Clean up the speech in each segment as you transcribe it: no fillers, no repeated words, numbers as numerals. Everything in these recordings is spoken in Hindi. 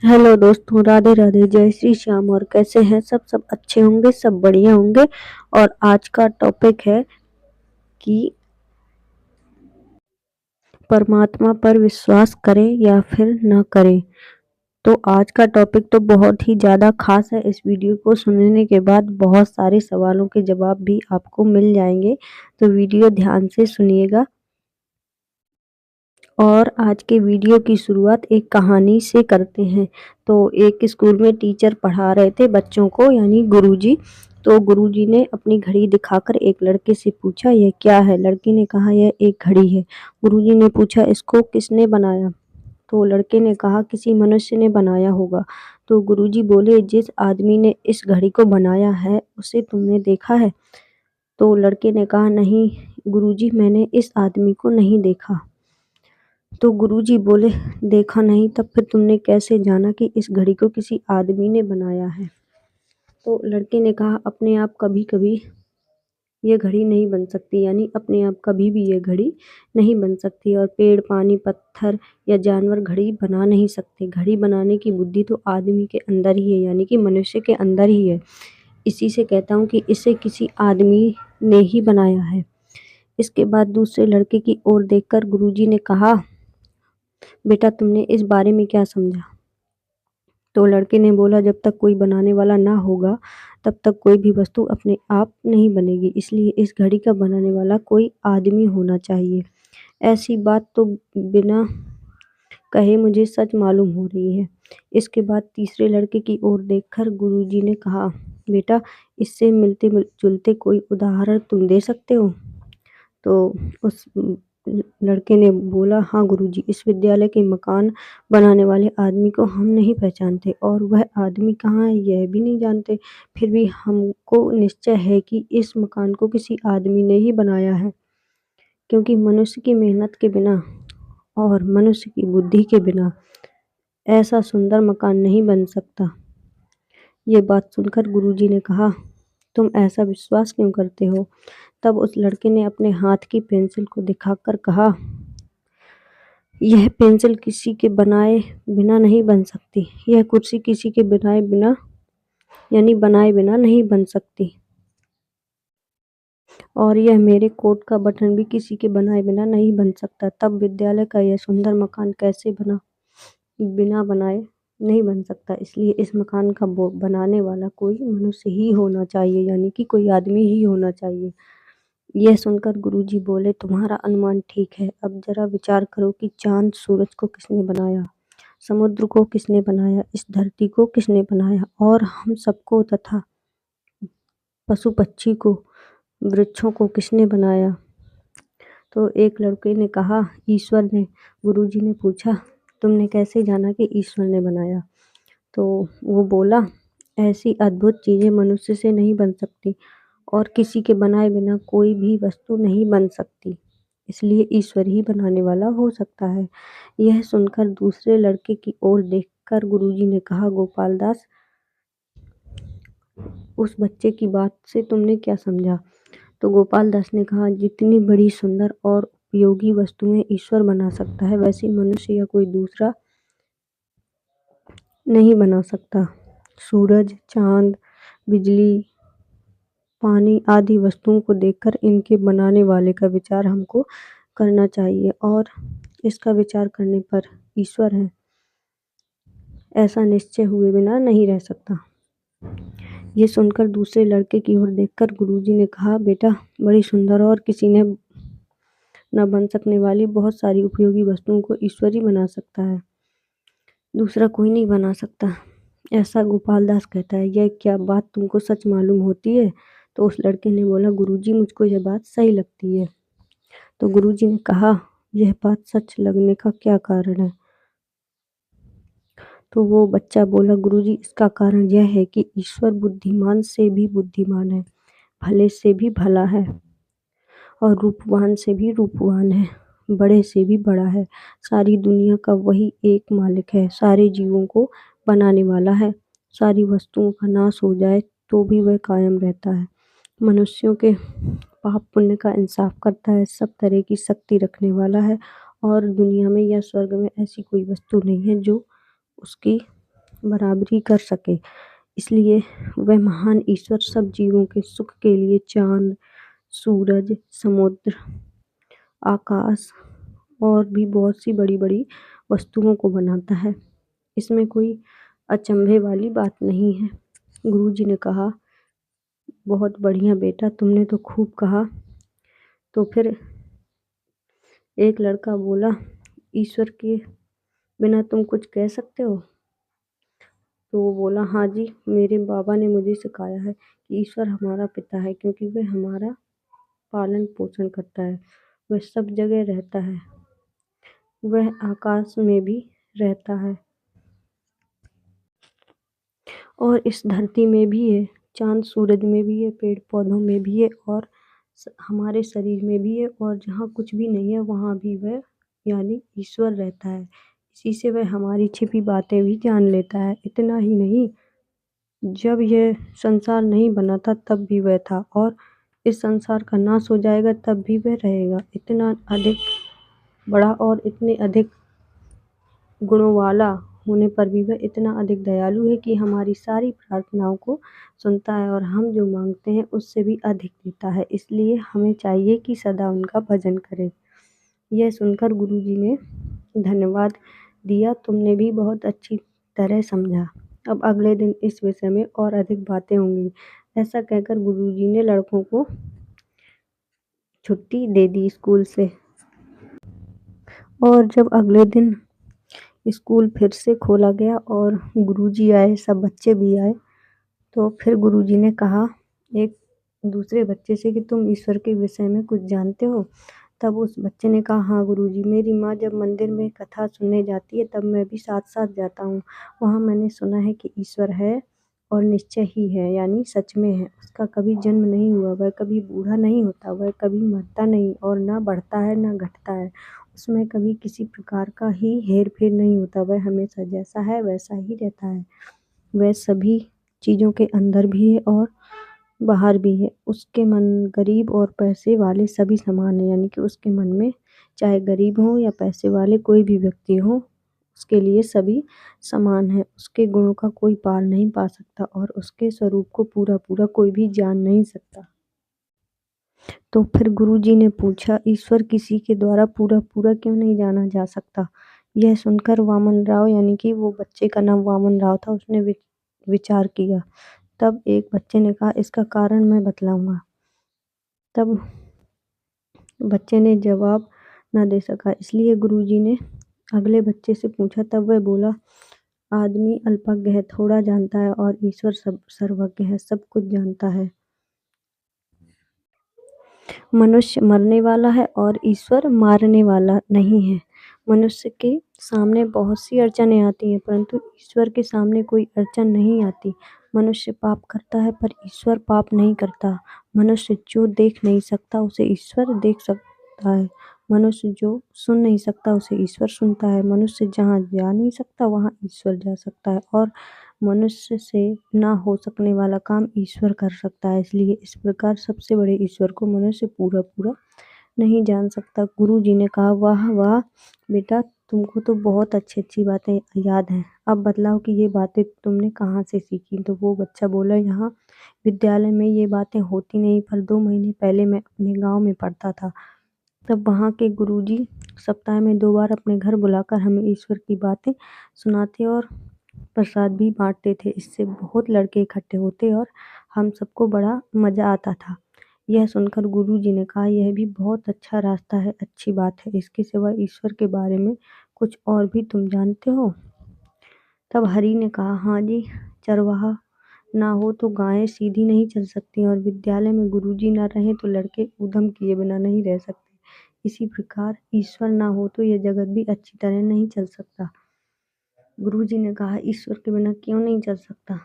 हेलो दोस्तों, राधे राधे, जय श्री श्याम। और कैसे हैं सब अच्छे होंगे, सब बढ़िया होंगे। और आज का टॉपिक है कि परमात्मा पर विश्वास करें या फिर न करें। तो आज का टॉपिक तो बहुत ही ज़्यादा खास है। इस वीडियो को सुनने के बाद बहुत सारे सवालों के जवाब भी आपको मिल जाएंगे, तो वीडियो ध्यान से सुनिएगा। और आज के वीडियो की शुरुआत एक कहानी से करते हैं। तो एक स्कूल में टीचर पढ़ा रहे थे बच्चों को, यानी गुरुजी। तो गुरुजी ने अपनी घड़ी दिखाकर एक लड़के से पूछा, यह क्या है? लड़के ने कहा, यह एक घड़ी है। गुरुजी ने पूछा, इसको किसने बनाया? तो लड़के ने कहा, किसी मनुष्य ने बनाया होगा। तो गुरुजी बोले, जिस आदमी ने इस घड़ी को बनाया है उसे तुमने देखा है? तो लड़के ने कहा, नहीं गुरुजी, मैंने इस आदमी को नहीं देखा। तो गुरुजी बोले, देखा नहीं तब फिर तुमने कैसे जाना कि इस घड़ी को किसी आदमी ने बनाया है? तो लड़के ने कहा, अपने आप कभी कभी ये घड़ी नहीं बन सकती, यानी अपने आप कभी भी ये घड़ी नहीं बन सकती। और पेड़, पानी, पत्थर या जानवर घड़ी बना नहीं सकते। घड़ी बनाने की बुद्धि तो आदमी के अंदर ही है, यानी कि मनुष्य के अंदर ही है। इसी से कहता हूँ कि इसे किसी आदमी ने ही बनाया है। इसके बाद दूसरे लड़के की ओर देखकर गुरुजी ने कहा, बेटा तुमने इस बारे में क्या समझा? तो लड़के ने बोला, जब तक कोई बनाने वाला ना होगा तब तक कोई भी वस्तु अपने आप नहीं बनेगी, इसलिए इस घड़ी का बनाने वाला कोई आदमी होना चाहिए। ऐसी बात तो बिना कहे मुझे सच मालूम हो रही है। इसके बाद तीसरे लड़के की ओर देखकर गुरुजी ने कहा, बेटा इससे मिलते जुलते कोई उदाहरण तुम दे सकते हो? तो उस लड़के ने बोला, हाँ गुरुजी, इस विद्यालय के मकान बनाने वाले आदमी को हम नहीं पहचानते और वह आदमी कहाँ है यह भी नहीं जानते। फिर भी हमको निश्चय है कि इस मकान को किसी आदमी ने ही बनाया है, क्योंकि मनुष्य की मेहनत के बिना और मनुष्य की बुद्धि के बिना ऐसा सुंदर मकान नहीं बन सकता। ये बात सुनकर गुरुजी ने कहा, तुम ऐसा विश्वास क्यों करते हो? तब उस लड़के ने अपने हाथ की पेंसिल को दिखाकर कहा, यह पेंसिल किसी के बनाए बिना नहीं बन सकती। यह कुर्सी किसी के बनाए बिना, यानी बनाए बिना नहीं बन सकती। और यह मेरे कोट का बटन भी किसी के बनाए बिना नहीं बन सकता। तब विद्यालय का यह सुंदर मकान कैसे बिना बनाए नहीं बन सकता। इसलिए इस मकान का बनाने वाला कोई मनुष्य ही होना चाहिए, यानी कि कोई आदमी ही होना चाहिए। यह सुनकर गुरुजी बोले, तुम्हारा अनुमान ठीक है। अब जरा विचार करो कि चांद सूरज को किसने बनाया, समुद्र को किसने बनाया, इस धरती को किसने बनाया, और हम सबको तथा पशु पक्षी को, वृक्षों को किसने बनाया? तो एक लड़के ने कहा, ईश्वर ने। गुरुजी ने पूछा, तुमने कैसे जाना कि ईश्वर ने बनाया? तो वो बोला, ऐसी अद्भुत चीजें मनुष्य से नहीं बन सकती और किसी के बनाए बिना कोई भी वस्तु नहीं बन सकती, इसलिए ईश्वर ही बनाने वाला हो सकता है। यह सुनकर दूसरे लड़के की ओर देखकर गुरुजी ने कहा, गोपाल दास, उस बच्चे की बात से तुमने क्या समझा? तो गोपाल दास ने कहा, जितनी बड़ी, सुंदर और उपयोगी वस्तुएं ईश्वर बना सकता है, वैसी मनुष्य या कोई दूसरा नहीं बना सकता। सूरज, चांद, बिजली, पानी आदि वस्तुओं को देखकर इनके बनाने वाले का विचार हमको करना चाहिए, और इसका विचार करने पर ईश्वर है ऐसा निश्चय हुए बिना नहीं रह सकता। ये सुनकर दूसरे लड़के की ओर देखकर गुरुजी ने कहा, बेटा बड़ी सुंदर और किसी ने न बन सकने वाली बहुत सारी उपयोगी वस्तुओं को ईश्वर ही बना सकता है, दूसरा कोई नहीं बना सकता, ऐसा गोपाल दास कहता है। यह क्या बात तुमको सच मालूम होती है? तो उस लड़के ने बोला, गुरुजी मुझको यह बात सही लगती है। तो गुरुजी ने कहा, यह बात सच लगने का क्या कारण है? तो वो बच्चा बोला, गुरुजी इसका कारण यह है कि ईश्वर बुद्धिमान से भी बुद्धिमान है, भले से भी भला है, और रूपवान से भी रूपवान है, बड़े से भी बड़ा है। सारी दुनिया का वही एक मालिक है, सारे जीवों को बनाने वाला है। सारी वस्तुओं का नाश हो जाए तो भी वह कायम रहता है। मनुष्यों के पाप पुण्य का इंसाफ करता है, सब तरह की शक्ति रखने वाला है, और दुनिया में या स्वर्ग में ऐसी कोई वस्तु नहीं है जो उसकी बराबरी कर सके। इसलिए वह महान ईश्वर सब जीवों के सुख के लिए चाँद, सूरज, समुद्र, आकाश और भी बहुत सी बड़ी-बड़ी वस्तुओं को बनाता है। इसमें कोई अचंभे वाली बात नहीं है। गुरुजी ने कहा, बहुत बढ़िया बेटा, तुमने तो खूब कहा। तो फिर एक लड़का बोला, ईश्वर के बिना तुम कुछ कह सकते हो? तो वो बोला, हाँ जी, मेरे बाबा ने मुझे सिखाया है कि ईश्वर हमारा पिता है, क्योंकि वह हमारा पालन पोषण करता है। वह सब जगह रहता है। वह आकाश में भी रहता है और इस धरती में भी है, चाँद सूरज में भी है, पेड़ पौधों में भी है और हमारे शरीर में भी है, और जहाँ कुछ भी नहीं है वहाँ भी वह यानी ईश्वर रहता है। इसी से वह हमारी छिपी बातें भी जान लेता है। इतना ही नहीं, जब यह संसार नहीं बना था तब भी वह था, और इस संसार का नाश हो जाएगा तब भी वह रहेगा। इतना अधिक बड़ा और इतने अधिक गुणों वाला होने पर भी वह इतना अधिक दयालु है कि हमारी सारी प्रार्थनाओं को सुनता है और हम जो मांगते हैं उससे भी अधिक देता है। इसलिए हमें चाहिए कि सदा उनका भजन करें। यह सुनकर गुरुजी ने धन्यवाद दिया, तुमने भी बहुत अच्छी तरह समझा। अब अगले दिन इस विषय में और अधिक बातें होंगी। ऐसा कहकर गुरुजी ने लड़कों को छुट्टी दे दी स्कूल से। और जब अगले दिन स्कूल फिर से खोला गया और गुरुजी आए, सब बच्चे भी आए, तो फिर गुरुजी ने कहा एक दूसरे बच्चे से कि तुम ईश्वर के विषय में कुछ जानते हो? तब उस बच्चे ने कहा, हाँ गुरुजी, मेरी माँ जब मंदिर में कथा सुनने जाती है तब मैं भी साथ-साथ जाता हूँ। वहाँ मैंने सुना है कि ईश्वर है और निश्चय ही है, यानी सच में है। उसका कभी जन्म नहीं हुआ, वह कभी बूढ़ा नहीं होता, वह कभी मरता नहीं और ना बढ़ता है ना घटता है। उसमें कभी किसी प्रकार का ही हेर-फेर नहीं होता, वह हमेशा जैसा है वैसा ही रहता है। वह सभी चीज़ों के अंदर भी है और बाहर भी है। उसके मन गरीब और पैसे वाले सभी समान हैं, यानी कि उसके मन में चाहे गरीब हो या पैसे वाले कोई भी व्यक्ति हो, उसके लिए सभी समान हैं। उसके गुणों का कोई पार नहीं पा सकता और उसके स्वरूप को पूरा-पूरा कोई भी जान नहीं सकता। तो फिर गुरुजी ने पूछा, ईश्वर किसी के द्वारा पूरा-पूरा क्यों नहीं जाना जा सकता? यह सुनकर वामन राव, यानी कि वो बच्चे का नाम वामन राव था, उसने विचार किया। तब एक बच्चे ने कहा, इसका कारण मैं बतलाऊँगा। तब बच्चे ने जवाब न दे सका, इसलिए गुरुजी ने अगले बच्चे से पूछा। तब वह बोला, आदमी अल्पज्ञ है, थोड़ा जानता है, और ईश्वर सब सर्वज्ञ है, सब कुछ जानता है। मनुष्य मरने वाला है और ईश्वर मारने वाला नहीं है। मनुष्य के सामने बहुत सी अड़चनें आती हैं, परंतु ईश्वर के सामने कोई अड़चन नहीं आती। मनुष्य पाप करता है पर ईश्वर पाप नहीं करता। मनुष्य जो देख नहीं सकता उसे ईश्वर देख सकता है। मनुष्य जो सुन नहीं सकता उसे ईश्वर सुनता है। मनुष्य जहाँ जा नहीं सकता वहाँ ईश्वर जा सकता है, और मनुष्य से ना हो सकने वाला काम ईश्वर कर सकता है। इसलिए इस प्रकार सबसे बड़े ईश्वर को मनुष्य पूरा-पूरा नहीं जान सकता। गुरुजी ने कहा, वाह वाह बेटा, तुमको तो बहुत अच्छी-अच्छी बातें याद हैं। अब बतलाओ कि ये बातें तुमने कहाँ से सीखी? तो वो बच्चा बोला, यहाँ विद्यालय में ये बातें होती नहीं, पर 2 महीने पहले मैं अपने गाँव में पढ़ता था। तब वहाँ के गुरुजी सप्ताह में 2 बार अपने घर बुलाकर हमें ईश्वर की बातें सुनाते और प्रसाद भी बाँटते थे। इससे बहुत लड़के इकट्ठे होते और हम सबको बड़ा मज़ा आता था। यह सुनकर गुरुजी ने कहा, यह भी बहुत अच्छा रास्ता है, अच्छी बात है। इसके सिवा ईश्वर के बारे में कुछ और भी तुम जानते हो? तब हरि ने कहा, हाँ जी, चरवाहा ना हो तो गायें सीधी नहीं चल सकती, और विद्यालय में गुरुजी ना रहें तो लड़के ऊधम किए बिना नहीं रह सकते। इसी प्रकार ईश्वर ना हो तो यह जगत भी अच्छी तरह नहीं चल सकता। गुरुजी ने कहा, ईश्वर के बिना क्यों नहीं चल सकता?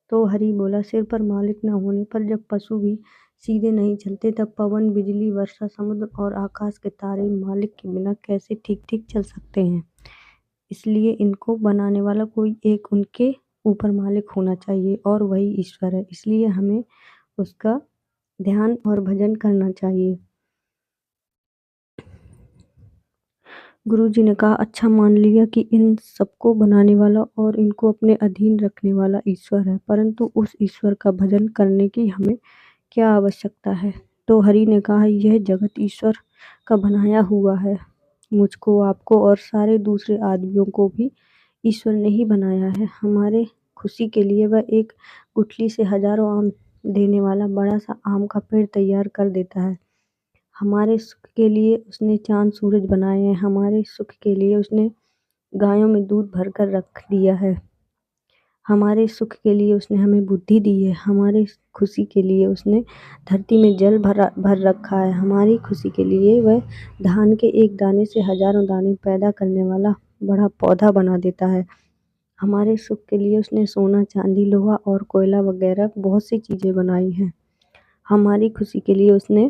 तो हरि बोला, सिर पर मालिक न होने पर जब पशु भी सीधे नहीं चलते, तब पवन, बिजली, वर्षा, समुद्र और आकाश के तारे मालिक के बिना कैसे ठीक-ठीक चल सकते हैं? इसलिए इनको बनाने वाला कोई एक उनके ऊपर मालिक होना चाहिए, और वही ईश्वर है। इसलिए हमें उसका ध्यान और भजन करना चाहिए। गुरुजी ने कहा, अच्छा मान लिया कि इन सबको बनाने वाला और इनको अपने अधीन रखने वाला ईश्वर है, परंतु उस ईश्वर का भजन करने की हमें क्या आवश्यकता है? तो हरि ने कहा, यह जगत ईश्वर का बनाया हुआ है। मुझको, आपको और सारे दूसरे आदमियों को भी ईश्वर ने ही बनाया है। हमारे खुशी के लिए वह एक गुठली से हजारों आम देने वाला बड़ा सा आम का पेड़ तैयार कर देता है। हमारे सुख के लिए उसने चाँद सूरज बनाए हैं, हमारे सुख के लिए उसने गायों में दूध भरकर रख दिया है। हमारे सुख के लिए उसने हमें बुद्धि दी है, हमारे खुशी के लिए उसने धरती में जल भर रखा है, हमारी खुशी के लिए वह धान के एक दाने से हजारों दाने पैदा करने वाला बड़ा पौधा बना देता है। हमारे सुख के लिए उसने सोना, चांदी, लोहा और कोयला वगैरह बहुत सी चीज़ें बनाई हैं। हमारी खुशी के लिए उसने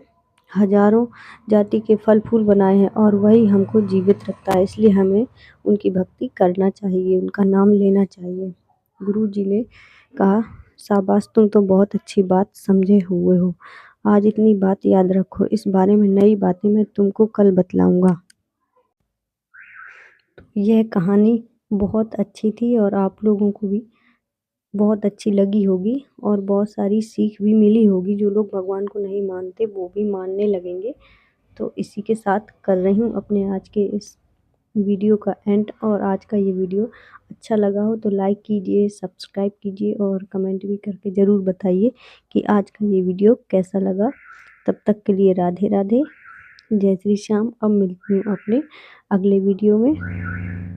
हजारों जाति के फल फूल बनाए हैं और वही हमको जीवित रखता है, इसलिए हमें उनकी भक्ति करना चाहिए, उनका नाम लेना चाहिए। गुरुजी ने कहा, शाबाश, तुम तो बहुत अच्छी बात समझे हुए हो। आज इतनी बात याद रखो, इस बारे में नई बातें मैं तुमको कल बतलाऊंगा। यह कहानी बहुत अच्छी थी और आप लोगों को भी बहुत अच्छी लगी होगी और बहुत सारी सीख भी मिली होगी। जो लोग भगवान को नहीं मानते वो भी मानने लगेंगे। तो इसी के साथ कर रही हूँ अपने आज के इस वीडियो का एंड। और आज का ये वीडियो अच्छा लगा हो तो लाइक कीजिए, सब्सक्राइब कीजिए और कमेंट भी करके ज़रूर बताइए कि आज का ये वीडियो कैसा लगा। तब तक के लिए राधे राधे, जय श्री श्याम। अब मिलती हूँ अपने अगले वीडियो में।